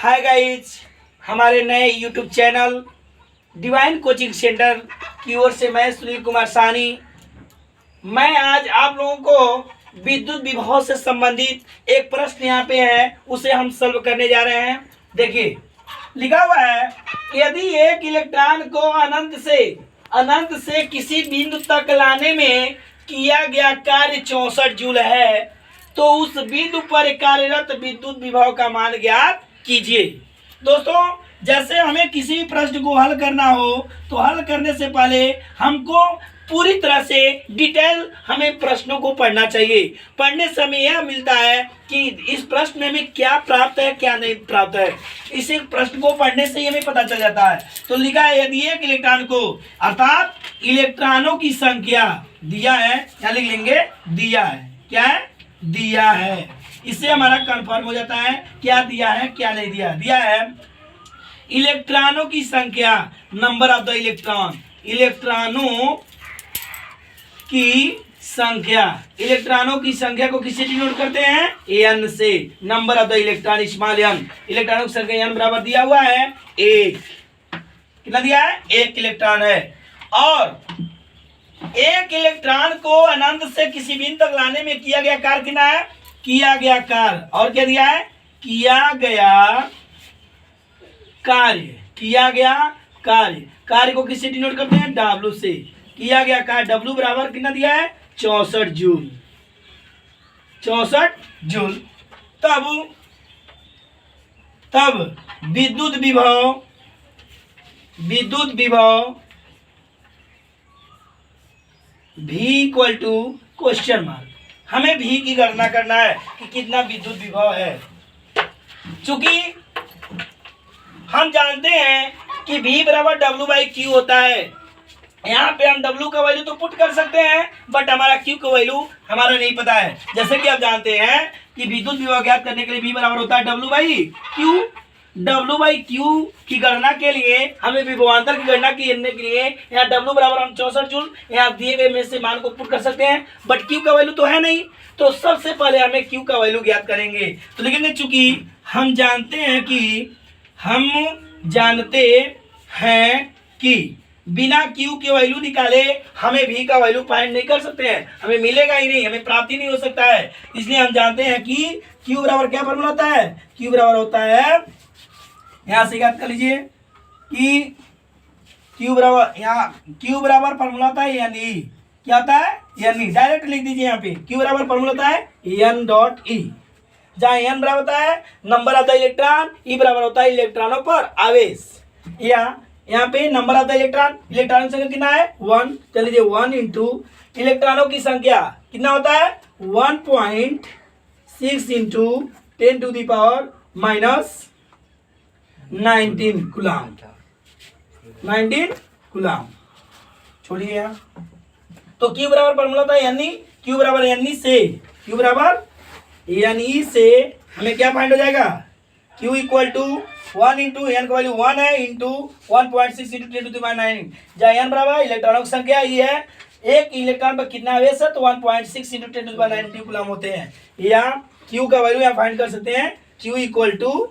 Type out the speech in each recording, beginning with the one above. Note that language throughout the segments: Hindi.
हाय गाइज, हमारे नए YouTube channel divine coaching centre की ओर से मैं सुनील कुमार साहनी। मैं आज आप लोगों को विद्युत विभव से संबंधित एक प्रश्न यहाँ पे है, उसे हम सॉल्व करने जा रहे हैं। देखिए लिखा हुआ है, यदि एक इलेक्ट्रॉन को अनंत से किसी बिंदु तक लाने में किया गया कार्य 64 जूल है, तो उस बिंदु पर कार्यरत विद्युत विभव का मान ज्ञात कीजिए। दोस्तों, जैसे हमें किसी भी प्रश्न को हल करना हो तो हल करने से पहले हमको पूरी तरह से डिटेल हमें प्रश्नों को पढ़ना चाहिए। पढ़ने से हमें यह मिलता है कि इस प्रश्न में हमें क्या प्राप्त है क्या नहीं प्राप्त है। इसी प्रश्न को पढ़ने से हमें पता चल जाता है। तो लिखा है, यदि एक इलेक्ट्रॉन को अर्थात इलेक्ट्रॉनों की संख्या दिया है, क्या लिख लेंगे, दिया है, क्या है, दिया है। इससे हमारा कंफर्म हो जाता है क्या दिया है क्या नहीं दिया। दिया है इलेक्ट्रॉनों की संख्या, नंबर ऑफ द इलेक्ट्रॉन, इलेक्ट्रॉनों की संख्या, इलेक्ट्रॉनों की संख्या को किससे डिनोट करते हैं, एन से। Number of the electron small N, इलेक्ट्रॉनों की संख्या एन बराबर दिया हुआ है एक। कितना दिया है, एक इलेक्ट्रॉन है। और एक इलेक्ट्रॉन को अनंत से किसी बिंदु तक लाने में किया गया कार्य कितना है, किया गया कार्य। और क्या दिया है, किया गया कार्य, किया गया कार्य। कार्य को किससे डिनोट करते हैं, डब्ल्यू से। किया गया कार्य डब्ल्यू बराबर कितना दिया है, 64 जूल, 64 जूल। तब विद्युत विभव V equal to question mark. हमें V की गणना करना है कि कितना विद्युत विभव है। चूंकि हम जानते हैं कि V बराबर W/Q होता है। यहाँ पे हम W का वैल्यू तो पुट कर सकते हैं, बट हमारा Q का वैल्यू हमारा नहीं पता है। जैसे कि आप जानते हैं कि विद्युत विभव ज्ञात करने के लिए V बराबर होता है W/Q। W/Q की गणना के लिए हमें विभवांतर की गणना करने के लिए यहाँ W बराबर हम 64 जूल यहाँ दिए गए में से मान को पुट कर सकते हैं, बट Q का वैल्यू तो है नहीं। तो सबसे पहले हमें Q का वैल्यू ज्ञात करेंगे। तो लिखेंगे, चूंकि हम जानते हैं कि बिना Q के वैल्यू निकाले हमें V का वैल्यू फाइंड नहीं कर सकते हैं, हमें मिलेगा ही नहीं, हमें प्राप्ति नहीं हो सकता है। इसलिए हम जानते हैं कि Q बराबर क्या फॉर्मूला होता है, Q बराबर होता है, यहाँ से याद कर लीजिए कि Q बराबर फॉर्मूला होता है एन ई। क्या होता है, एन ई। डायरेक्ट लिख दीजिए यहाँ पे, Q बराबर फॉर्मूला होता है एन डॉट ई, जहाँ एन बराबर होता है नंबर ऑफ द इलेक्ट्रॉन, ई बराबर होता है इलेक्ट्रॉनों पर आवेश। या यहाँ पे नंबर ऑफ द इलेक्ट्रॉन की संख्या कितना है, 1। चल लीजिए 1 इंटू इलेक्ट्रॉनों की संख्या कितना होता है, 1.6 into 10 to the power minus 19 coulomb, 19 coulomb. छोड़िए यहाँ। तो Q बराबर फॉर्मूला था यानी Q बराबर यानी से, Q बराबर यानी से हमें क्या फाइंड हो जाएगा, Q equal to 1 into N का वैल्यू 1 है into 1.6 into 10 to the power 9, जहाँ एन बराबर इलेक्ट्रॉनों की संख्या ये है, एक इलेक्ट्रॉन पर कितना आवेश है, तो 1.6 into 10 to the power 19 coulomb होते हैं। या Q का वैल्यू यहाँ फाइंड कर सकते हैं, Q इक्वल टू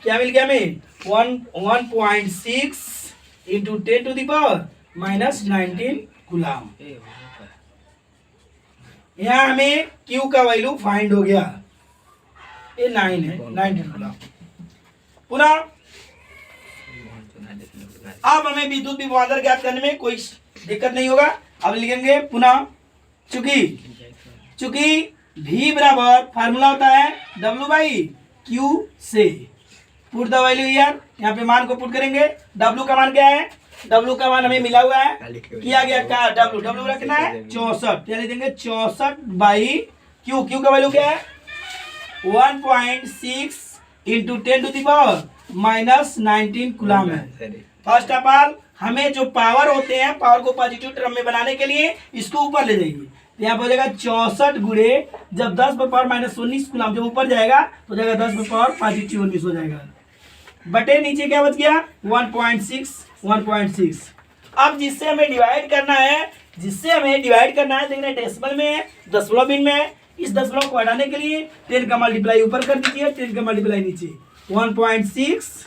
क्या मिल गया हमें, 1.6 into 10 to the power minus 19 coulomb. यहाँ हमें Q का वैल्यू फाइंड हो गया, ये 9 है, 19 कूलम। पुनः अब हमें विद्युत विभवांतर ज्ञात करने में कोई दिक्कत नहीं होगा। अब लिखेंगे पुनः, चूंकि V बराबर फार्मूला होता है W/Q से। पुट द वैल्यू हियर, यहाँ पे मान को पुट करेंगे। W का मान क्या है, W का मान हमें मिला हुआ है, किया गया का W बराबर कितना है, 64। यानी देंगे 64/Q। Q का वैल्यू क्या है, 1.6 into 10 to the power minus 19 coulomb है। फर्स्ट ऑफ ऑल हमें जो पावर होते हैं, पावर को पॉजिटिव टर्म में बनाने के लिए इसको ऊपर ले जाइए। तो यहाँ पर हो जाएगा 64 गुणे जब 10 पर पावर माइनस 19 कूलम, जब ऊपर जाएगा तो जाएगा 10 पर पावर पॉजिटिव 19 हो जाएगा, बटे नीचे क्या बच गया 1.6। अब जिससे हमें डिवाइड करना है, लेकिन डेसिमल में है, दशमलव भिन्न में है, इस दशमलव को हटाने के लिए 10 का मल्टीप्लाई ऊपर कर दीजिए, 10 का मल्टीप्लाई नीचे। 1.6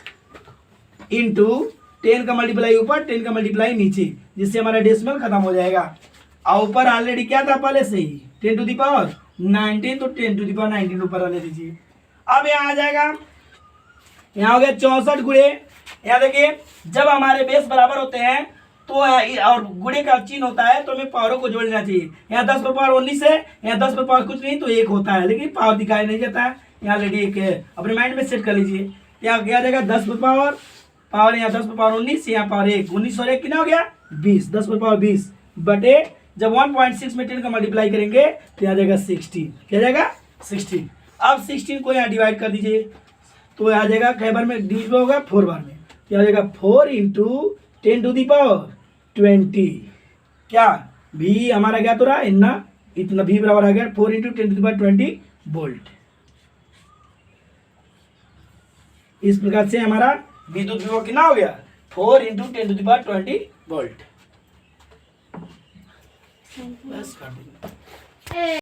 इंटू 10 का मल्टीप्लाई ऊपर, 10 का मल्टीप्लाई नीचे, जिससे हमारा डेसिमल खत्म हो जाएगा। और ऊपर ऑलरेडी क्या था पहले से ही 10 टू द पावर 19, तो 10 टू द पावर 19 ऊपर रहने दीजिए। अब यहाँ आ जाएगा, यहाँ हो गया 64 गुणे। यहाँ देखिए जब हमारे बेस बराबर होते हैं तो और गुणे का चिन्ह होता है तो हमें पावरों को जोड़ लेना चाहिए। यहाँ 10 पर पावर 19 है, यहाँ 10 पर पावर कुछ नहीं तो 1 होता है, लेकिन पावर दिखाई नहीं जाता है। यहाँ ऑलरेडी 1 है, अपने माइंड में सेट कर लीजिए। यहाँ क्या जाएगा 10 पर पावर यहाँ 10 पर पावर 19, यहाँ पावर 1, 19 और 1 कितना हो गया 20, 10 पर पावर 20 बटे जब 1.6 में 10 का मल्टीप्लाई करेंगे तो यहाँ जाएगा 16, क्या जाएगा 16। अब 16 को यहाँ डिवाइड कर दीजिए तो आ जाएगा कै बार में डिवाइड होगा 4 बार में, क्या हो जाएगा 4 इंटू 10 टू दी पावर 20। क्या भी हमारा क्या तो रहा इतना, इतना भी बराबर आ गया 4 into 10 to the power 20 volt. इस प्रकार से हमारा विद्युत विभव कितना हो गया 4 into 10 to the power 20 volt. बस कर देंगे।